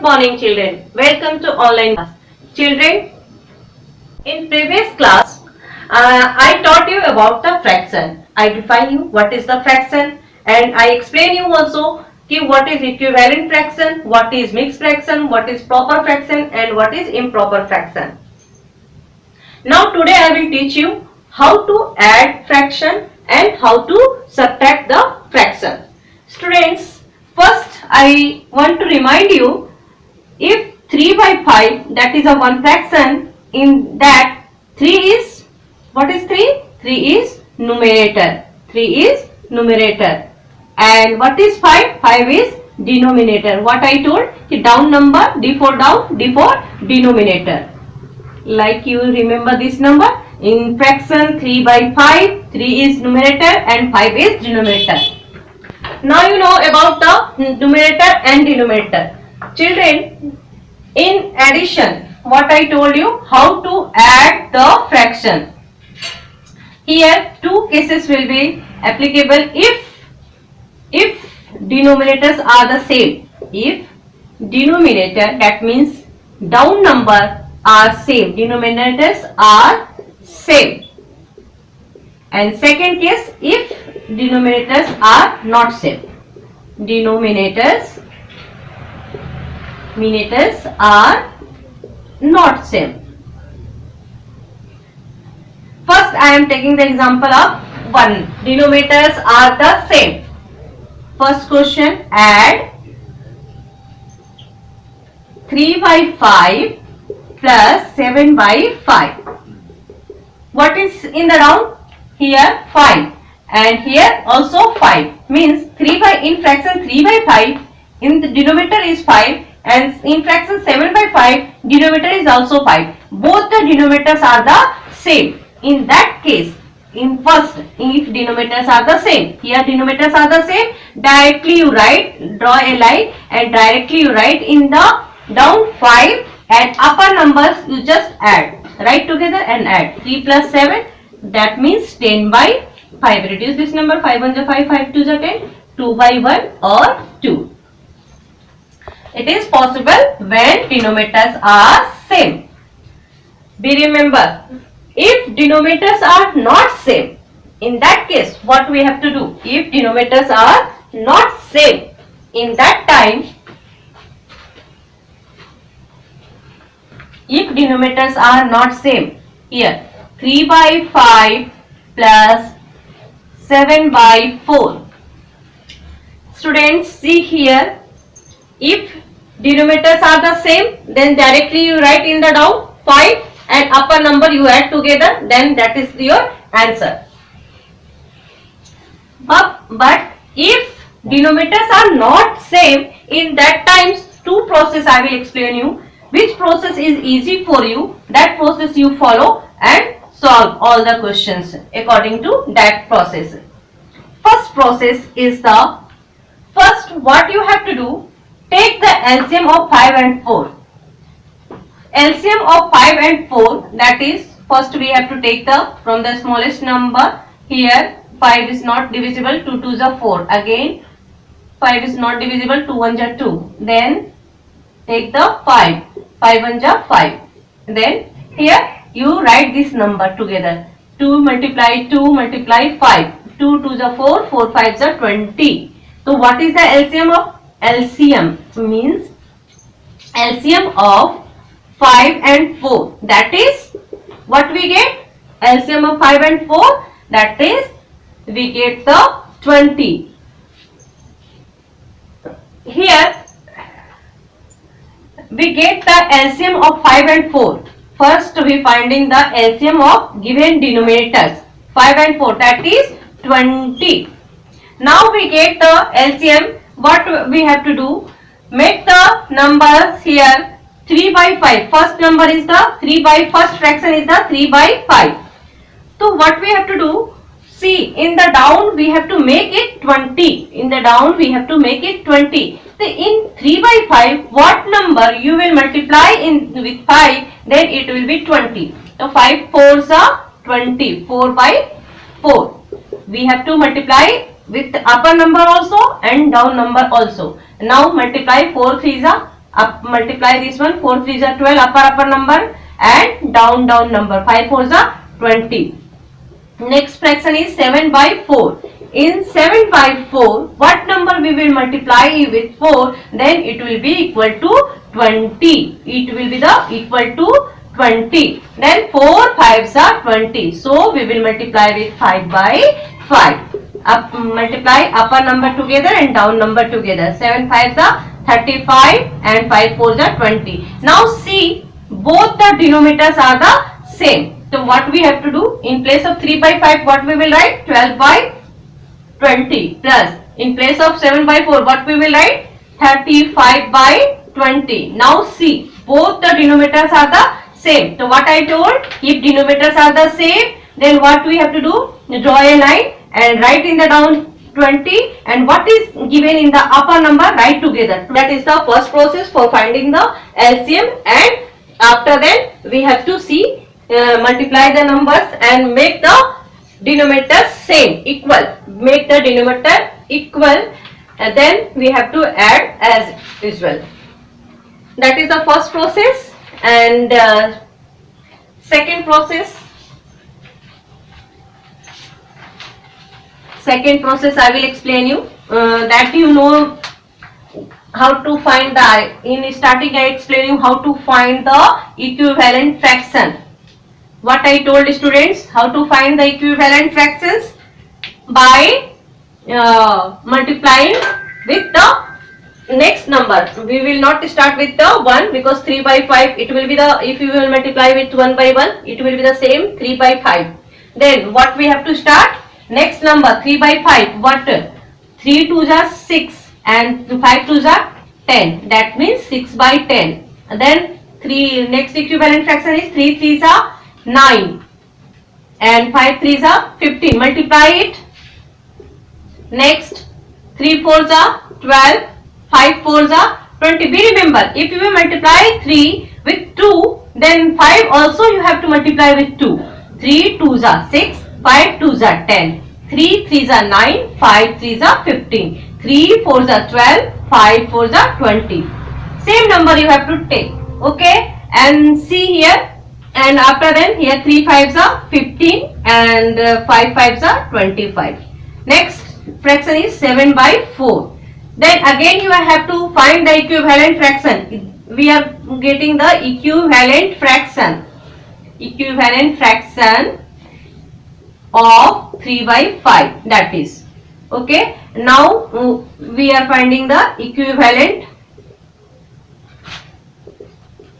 Good morning children. Welcome to online class. Children, in previous class, I taught you about the fraction. I define you what is the fraction and I explain you also what is equivalent fraction, what is mixed fraction, what is proper fraction and what is improper fraction. Now today I will teach you how to add fraction and how to subtract the fraction. Students, first I want to remind you, if 3 by 5, that is a one fraction, in that 3 is, what is 3? 3 is numerator. 3 is numerator. And what is 5? 5 is denominator. What I told, down number, D for down, D for denominator. Like you remember this number, in fraction 3 by 5, 3 is numerator and 5 is denominator. Now you know about the numerator and denominator. Children, in addition, what I told you, how to add the fraction. Here two cases will be applicable if denominators are the same. If denominator, that means down number are same, denominators are same. And second case, if denominators are not same. Denominators are not same. First I am taking the example of 1. Denominators are the same. First question, add 3 by 5 plus 7 by 5. What is in the round? Here 5 and here also 5. Means 3 by, in fraction 3 by 5, in the denominator is 5 and in fraction 7 by 5, denominator is also 5. Both the denominators are the same. In that case, in first, if denominators are the same, here denominators are the same, directly you write, draw a line and directly you write in the down 5 and upper numbers you just add. Write together and add. 3 plus 7, that means 10 by 5. Reduce this number, 5 1 is 5, 5 2 is 10, 2 by 1 or 2. It is possible when denominators are same. Be remember, if denominators are not same, in that case what we have to do? If denominators are not same, in that time, if denominators are not same, here 3 by 5 plus 7 by 4. Students, see here, if denominators are the same, then directly you write in the down 5 and upper number you add together, then that is your answer. But if denominators are not same, in that times two process I will explain you. Which process is easy for you, that process you follow and solve all the questions according to that process. First process is the, first what you have to do, take the LCM of 5 and 4. LCM of 5 and 4, that is, first we have to take the, from the smallest number, here 5 is not divisible, 2 2s are 4. Again 5 is not divisible, 2 1s are 2. Then take the 5, 5 1s are 5. Then here you write this number together. 2 multiply 2 multiply 5. 2 2s are 4, 4 5s are 20. So what is the LCM of? LCM means LCM of 5 and 4. That is, what we get? LCM of 5 and 4, that is, we get the 20. Here we get the LCM of 5 and 4. First we finding the LCM of given denominators 5 and 4, that is 20. Now we get the LCM. What we have to do? Make the numbers here 3 by 5. First number is the 3 by, first fraction is the 3 by 5. So what we have to do? See, in the down we have to make it 20. In the down we have to make it 20. So in 3 by 5, what number you will multiply in with 5, then it will be 20. So 5 4s are 20. 4 by 4. We have to multiply with upper number also and down number also. Now multiply 4 3s are up multiply this one, 4 3s are 12, upper number, and down number, 5 4s are 20. Next fraction is 7 by 4. In 7 by 4, what number we will multiply with 4? Then it will be equal to 20. It will be the equal to 20. Then 4 5s are 20. So we will multiply with 5 by 5. Multiply upper number together and down number together. 7 5s are 35 and 5 4s are 20. Now see, both the denominators are the same. So what we have to do, in place of 3 by 5, what we will write? 12 by 20 plus, in place of 7 by 4, what we will write? 35 by 20. Now see, both the denominators are the same. So what I told, if denominators are the same, then what we have to do? Draw a line and write in the down 20, and what is given in the upper number, write together. That is the first process for finding the LCM, and after that we have to see, multiply the numbers and make the denominator same, equal. Make the denominator equal, and then we have to add as usual. That is the first process. And second process I will explain you, that you know how to find the, in starting I explain you how to find the equivalent fraction. What I told students, how to find the equivalent fractions? By multiplying with the next number. We will not start with the 1, because 3 by 5, it will be the, if you will multiply with 1 by 1, it will be the same 3 by 5. Then what we have to start? Next number, 3 by 5, what? 3 2s are 6 and 5 2s are 10. That means 6 by 10. And then next equivalent fraction is 3 3s are 9 and 5 3s are 15. Multiply it. Next, 3 4s are 12, 5 4s are 20. We remember, if you will multiply 3 with 2, then 5 also you have to multiply with 2. 3 2s are 6, 5 2s are 10, 3 3s are 9, 5 3s are 15, 3 4s are 12, 5 4s are 20. Same number you have to take. Okay, and see here. And after then here 3 5s are 15 and 5 5s are 25. Next fraction is 7 by 4. Then again you have to find the equivalent fraction. We are getting the equivalent fraction. Equivalent fraction of 3 by 5, that is. Okay. Now we are finding the equivalent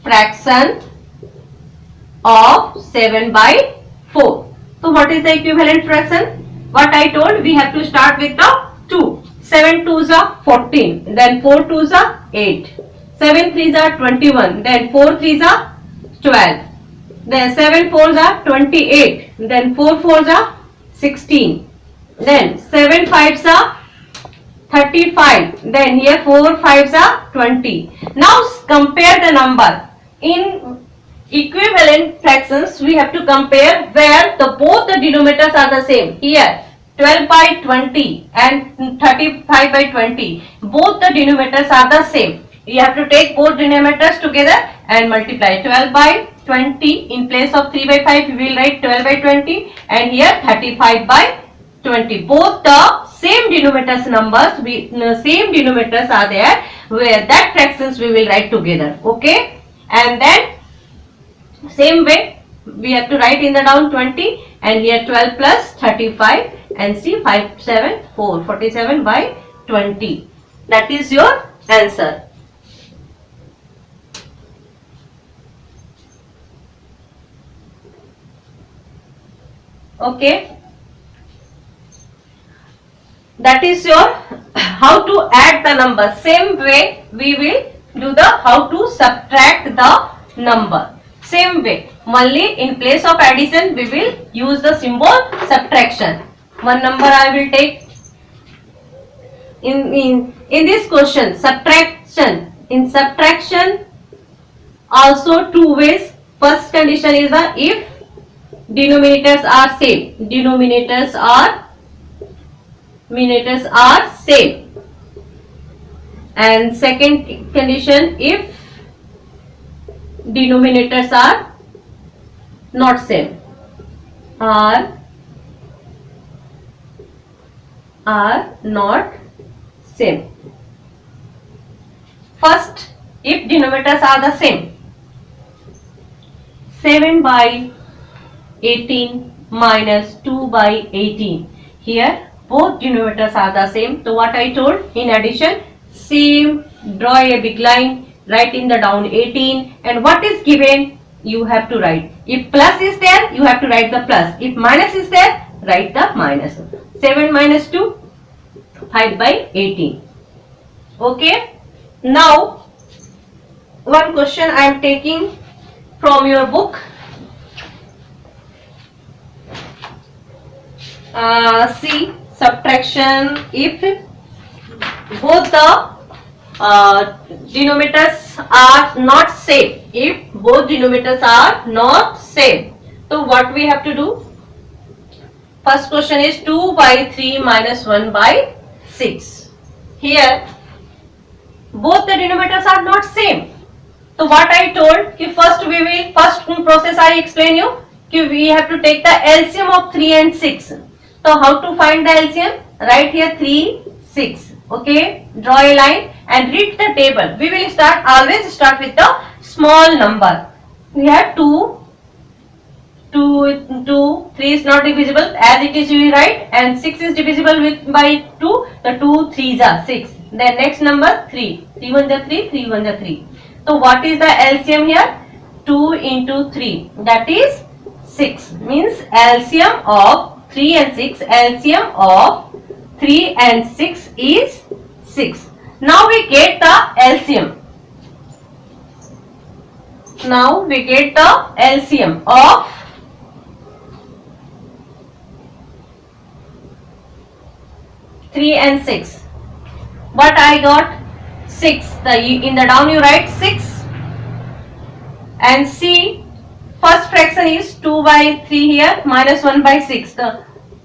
fraction of 7 by 4. So what is the equivalent fraction? What I told, we have to start with the 2. 7 2s are 14, then 4 2s are 8, 7 3s are 21, then 4 3s are 12, then 7 4s are 28, then 4 4s are 16, then 7 5s are 35, then here 4 5s are 20. Now compare the number. In equivalent fractions we have to compare where both the denominators are the same. Here 12 by 20 and 35 by 20, both the denominators are the same. You have to take both denominators together and multiply. 12 by 20, in place of 3 by 5 we will write 12 by 20, and here 35 by 20. Both the same denominators numbers, same denominators are there, where that fractions we will write together. Okay, and then same way we have to write in the down 20, and here 12 plus 35, and see 5 7 4, 47 by 20. That is your answer. Okay, that is your how to add the number. Same way we will do the how to subtract the number. Same way, only in place of addition we will use the symbol subtraction. One number I will take in this question, subtraction. In subtraction also two ways. First condition is the if denominators are same. Denominators are same. And second condition, if denominators are not same, are not same. First, if denominators are the same, 7 by 18 minus 2 by 18. Here both denominators are the same. So what I told, in addition, same, draw a big line, write in the down 18, and what is given you have to write. If plus is there, you have to write the plus. If minus is there, write the minus. 7 minus 2, 5 by 18. Okay. Now one question I am taking from your book. See, subtraction, if both the denominators are not same, if both denominators are not same, so what we have to do? First question is 2 by 3 minus 1 by 6. Here both the denominators are not same. So what I told, first process I explain you, we have to take the LCM of 3 and 6. So how to find the LCM? Write here 3, 6. Okay, draw a line and read the table. We will always start with the small number. We have 2, 3 is not divisible, as it is we write, and 6 is divisible by 2, the 2 3s are 6. Then next number 3, 3 1 is 3, 3 1 is 3. So what is the LCM here? 2 into 3, that is 6, means LCM of 3 and 6, LCM of 3 and 6 is 6. Now we get the LCM. Now we get the LCM of 3 and 6. What I got? 6. In the down you write 6. And see, first fraction is 2 by 3 here, minus 1 by 6.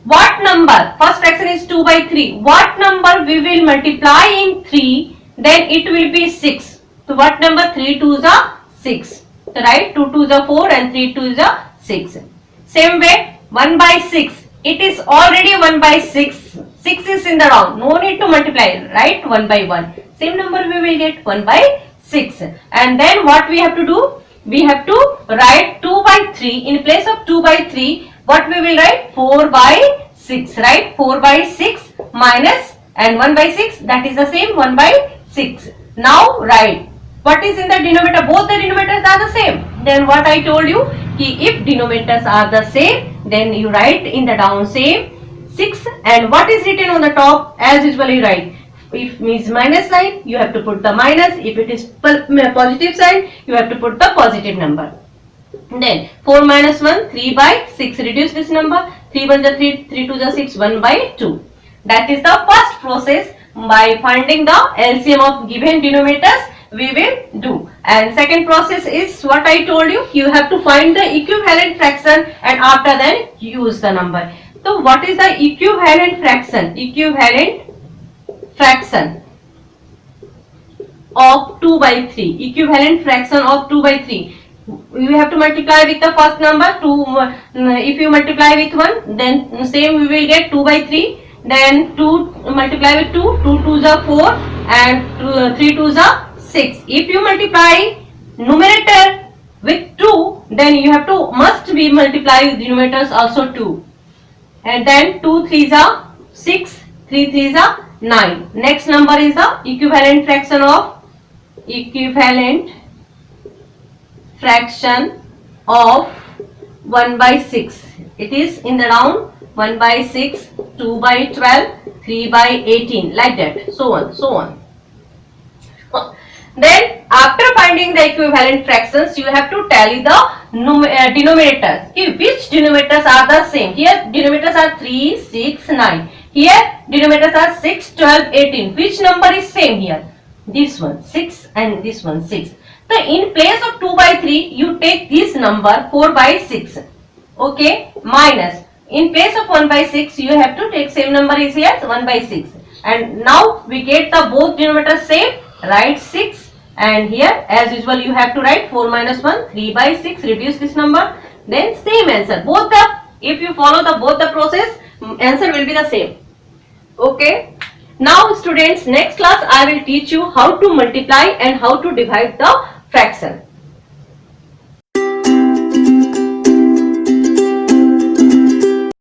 What number? First fraction is 2 by 3. What number we will multiply in 3? Then it will be 6. So what number? 3 2s are 6. So write 2 2s are 4 and 3 2s are 6. Same way, 1 by 6. It is already 1 by 6. 6 is in the round. No need to multiply. Write 1 by 1. Same number we will get 1 by 6. And then what we have to do? We have to write 2 by 3. In place of 2 by 3, what we will write? 4 by 6. Right? 4 by 6 minus and 1 by 6. That is the same 1 by 6. Now write. What is in the denominator? Both the denominators are the same. Then what I told you? If denominators are the same, then you write in the down same 6. And what is written on the top? As usually write. If means minus sign, you have to put the minus. If it is positive sign, you have to put the positive number. Then 4 minus 1, 3 by 6. Reduce this number. 3 1 is 3, 3 2 is 6, 1 by 2. That is the first process. By finding the LCM of given denominators, we will do. And second process is what I told you. You have to find the equivalent fraction and after then use the number. So what is the equivalent fraction? Equivalent fraction of 2 by 3. Equivalent fraction of 2 by 3. You have to multiply with the first number. 2. If you multiply with 1, then same we will get 2 by 3. Then 2 multiply with 2. 2 2s are 4 and 3 2s are 6. If you multiply numerator with 2, then you have to must be multiply with denominators also 2. And then 2 3s are 6, 3 3s are 9. Next number is the equivalent fraction of 1 by 6. It is in the round 1 by 6, 2 by 12, 3 by 18, like that, so on, so on. Then after finding the equivalent fractions, you have to tally the denominators. Which denominators are the same? Here denominators are 3, 6, 9. Here denominators are 6, 12, 18. Which number is same here? This one 6 and this one 6. So in place of 2 by 3, you take this number 4 by 6. Okay, minus. In place of 1 by 6, you have to take same number is here 1 by 6. And now we get the both denominators same. Write 6, and here as usual you have to write 4 minus 1, 3 by 6, reduce this number, then same answer. Both the, if you follow the both the process, answer will be the same. Okay. Now students, next class I will teach you how to multiply and how to divide the fraction.